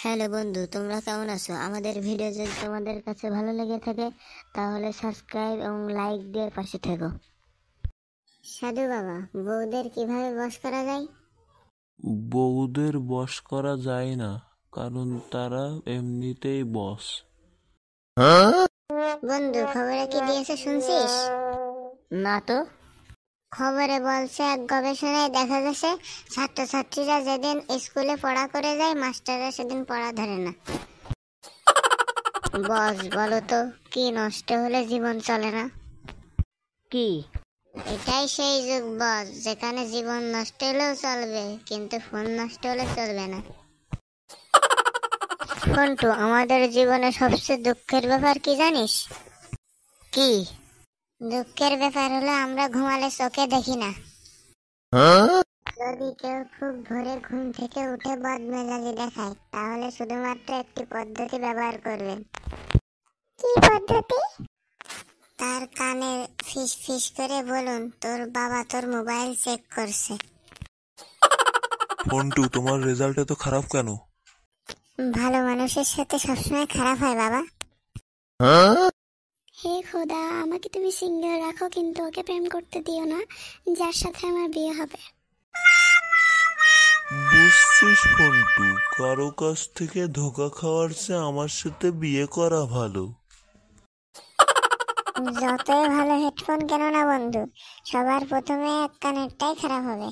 Hello বন্ধু, তোমরা কেমন আছো? আমাদের ভিডিও যদি তোমাদের কাছে ভালো লেগে থাকে তাহলে সাবস্ক্রাইব এবং লাইক দিয়ে পাশে থেকো। সাধু বাবা, বউদের কিভাবে বশ করা যায়? বউদের বশ করা যায় না, কারণ তারা এমনিতেই বশ। বন্ধু, খবরে কি দিয়েছে শুনছিস? না তো। খবরে বলছে এক গবেষণায় দেখা গেছে ছাত্রছাত্রীরা যেদিন স্কুলে পড়া করে যায় মাস্টাররা সেদিন পড়া ধরে না। বস বলো তো, কি নষ্ট হলে জীবন চলে না? কি? এটাই সেই যুগ বস, যেখানে জীবন নষ্ট হলেও চলবে কিন্তু ফোন নষ্ট হলে চলবে না। ফোনটু, আমাদের জীবনে সবচেয়ে দুঃখের ব্যাপার কি জানিস? কি? দুঃখের ব্যাপার হলো আমরা ঘুমালে চোখে দেখি না। যদি কেউ খুব ভোরে ঘুম থেকে উঠে বদমেজাজি দেখায় তাহলে শুধুমাত্র একটি পদ্ধতি ব্যবহার করবেন। কি পদ্ধতি? তার কানে ফিস ফিস করে বলুন, তোর বাবা তোর মোবাইল চেক করছে। ফন্টু, তোমার রেজাল্ট এত খারাপ কেন? ভালো মানুষের সাথে সবসময় খারাপ হয় বাবা। হে খোদা, আমাকে তুমি সিঙ্গেল রাখো, কিন্তু ওকে প্রেম করতে দিও না যার সাথে আমার বিয়ে হবে। বুঝছিস ফন্টু, কারো কাছ থেকে ধোকা খাওয়ার চেয়ে আমার সাথে বিয়ে করা ভালো। যতই ভালো হেডফোন কেন না বন্ধু, সবার প্রথমে এক কানেরটাই খারাপ হবে।